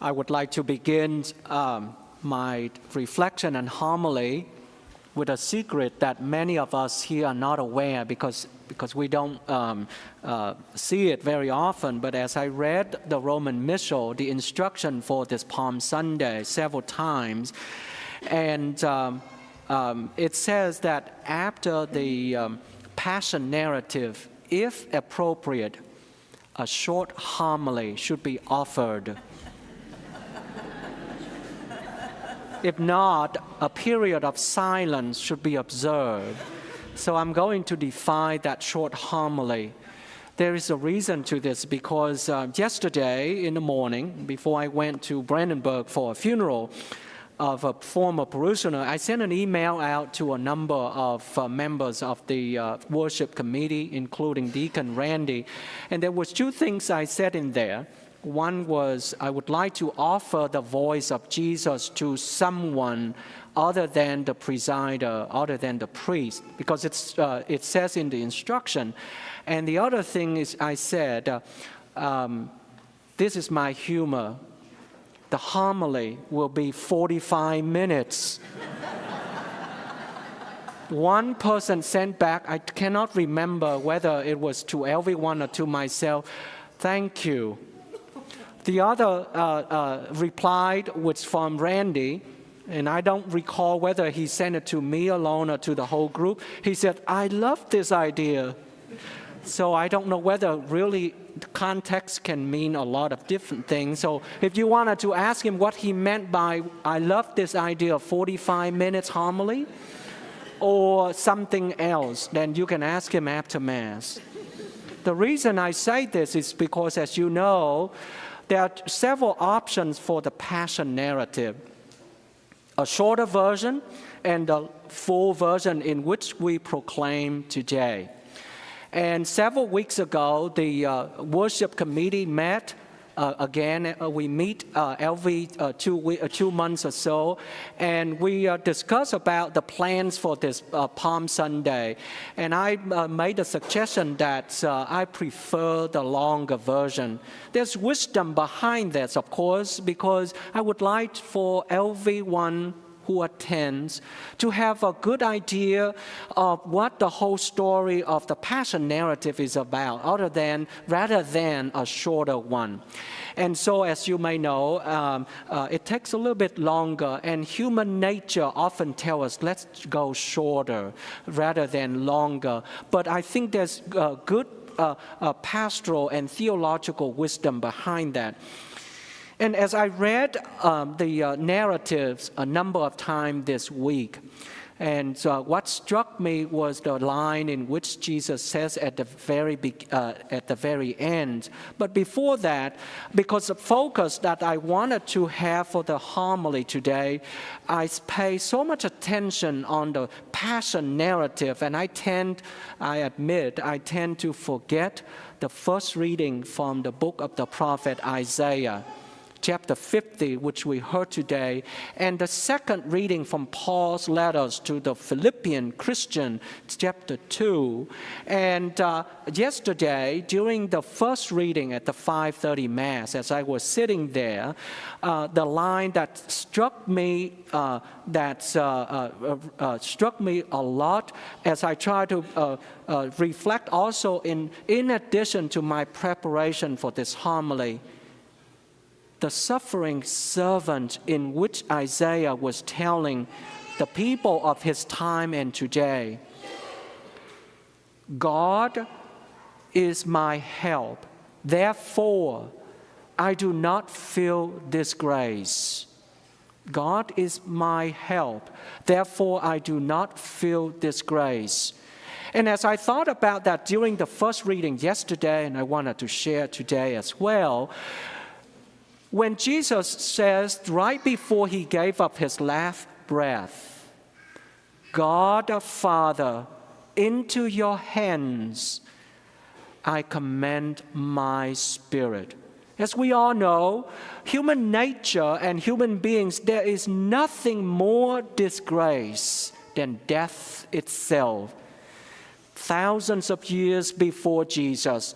I would like to begin my reflection and homily with a secret that many of us here are not aware because we don't see it very often. But as I read the Roman Missal, the instruction for this Palm Sunday several times, and it says that after the Passion narrative, if appropriate, a short homily should be offered. If not, a period of silence should be observed. So I'm going to define that short homily. There is a reason to this because yesterday in the morning, before I went to Brandenburg for a funeral of a former parishioner, I sent an email out to a number of members of the worship committee, including Deacon Randy. And there was two things I said in there. One was I would like to offer the voice of Jesus to someone other than the presider, other than the priest, because it says in the instruction. And the other thing is I said, this is my humor. The homily will be 45 minutes. One person sent back, I cannot remember whether it was to everyone or to myself, thank you. The other replied was from Randy, and I don't recall whether he sent it to me alone or to the whole group. He said, I love this idea. So I don't know whether really context can mean a lot of different things. So if you wanted to ask him what he meant by, I love this idea of 45 minutes homily, or something else, then you can ask him after Mass. The reason I say this is because, as you know, there are several options for the Passion narrative. A shorter version and a full version in which we proclaim today. And several weeks ago, the worship committee met again. We meet every 2 months or so, and we discuss about the plans for this Palm Sunday. And I made a suggestion that I prefer the longer version. There's wisdom behind this, of course, because I would like for everyone who attends to have a good idea of what the whole story of the Passion narrative is about, rather than a shorter one. And so, as you may know, it takes a little bit longer, and human nature often tells us, let's go shorter rather than longer. But I think there's good pastoral and theological wisdom behind that. And as I read the narratives a number of times this week, and what struck me was the line in which Jesus says at the very end. But before that, because the focus that I wanted to have for the homily today, I pay so much attention on the Passion narrative, and I admit, I tend to forget the first reading from the book of the prophet Isaiah, chapter 50, which we heard today, and the second reading from Paul's letters to the Philippian Christian, chapter 2. And yesterday, during the first reading at the 5:30 Mass, as I was sitting there, the line that struck me a lot as I try to reflect also in addition to my preparation for this homily, the suffering servant in which Isaiah was telling the people of his time and today. God is my help, therefore I do not feel disgrace. God is my help, therefore I do not feel disgrace. And as I thought about that during the first reading yesterday, and I wanted to share today as well, when Jesus says right before he gave up his last breath, God the Father, into your hands I commend my spirit. As we all know, human nature and human beings, there is nothing more disgrace than death itself. Thousands of years before Jesus,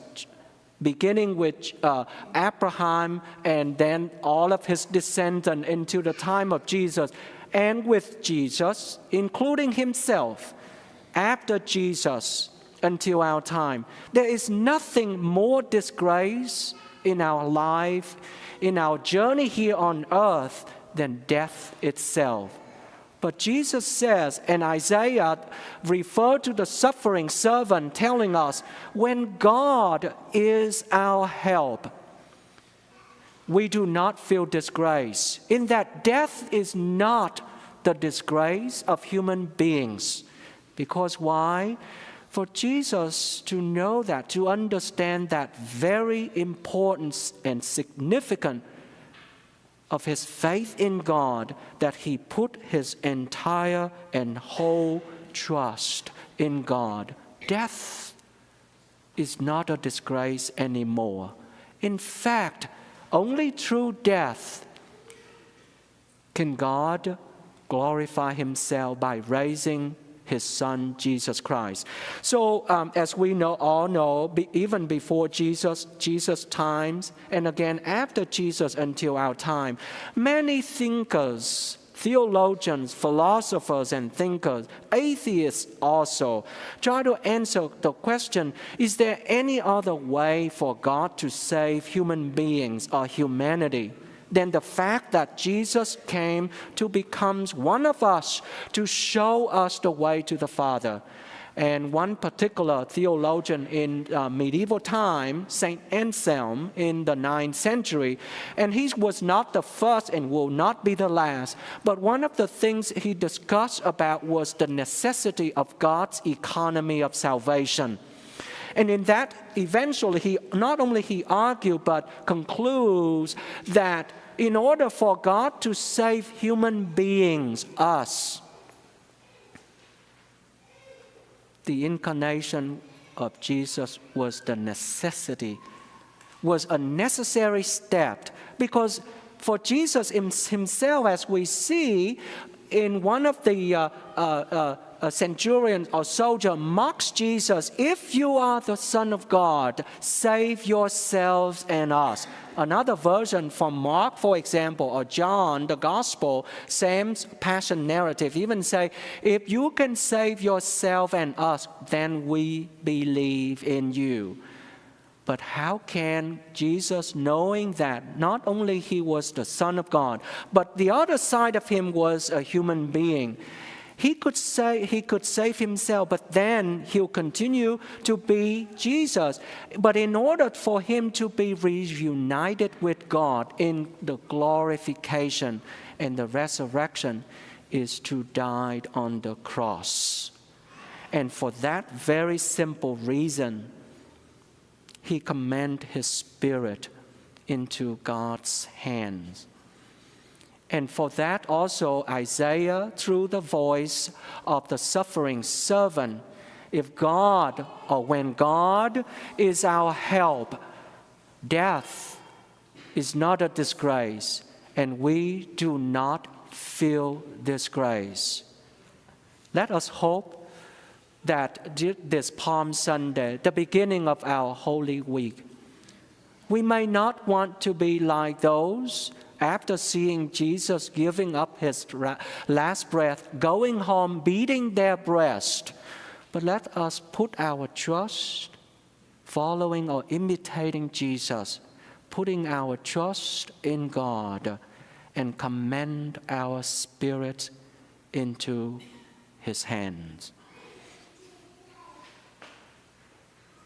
beginning with Abraham and then all of his descendants into the time of Jesus, and with Jesus, including himself, after Jesus until our time. There is nothing more disgrace in our life, in our journey here on earth, than death itself. But Jesus says, and Isaiah referred to the suffering servant, telling us, when God is our help, we do not feel disgrace. In that death is not the disgrace of human beings. Because why? For Jesus to know that, to understand that very important and significant of his faith in God, that he put his entire and whole trust in God. Death is not a disgrace anymore. In fact, only through death can God glorify himself by raising his Son, Jesus Christ. So as we all know, even before Jesus' times, and again after Jesus until our time, many thinkers, theologians, philosophers and thinkers, atheists also, try to answer the question, is there any other way for God to save human beings or humanity than the fact that Jesus came to become one of us, to show us the way to the Father? And one particular theologian in medieval time, Saint Anselm in the 9th century, and he was not the first and will not be the last, but one of the things he discussed about was the necessity of God's economy of salvation. And in that, eventually, he not only argued, but concludes that in order for God to save human beings, us, the incarnation of Jesus was the necessity, was a necessary step. Because for Jesus himself, as we see in one of the a centurion or soldier mocks Jesus, if you are the Son of God, save yourselves and us. Another version from Mark, for example, or John, the Gospel, same passion narrative, even say, if you can save yourself and us, then we believe in you. But how can Jesus, knowing that not only he was the Son of God, but the other side of him was a human being, he could save himself, but then he'll continue to be Jesus. But in order for him to be reunited with God in the glorification and the resurrection, is to die on the cross. And for that very simple reason, he commended his spirit into God's hands. And for that also, Isaiah, through the voice of the suffering servant, if God, or when God is our help, death is not a disgrace, and we do not feel disgrace. Let us hope that this Palm Sunday, the beginning of our Holy Week, we may not want to be like those after seeing Jesus giving up his last breath, going home, beating their breast. But let us put our trust, following or imitating Jesus, putting our trust in God, and commend our spirit into his hands.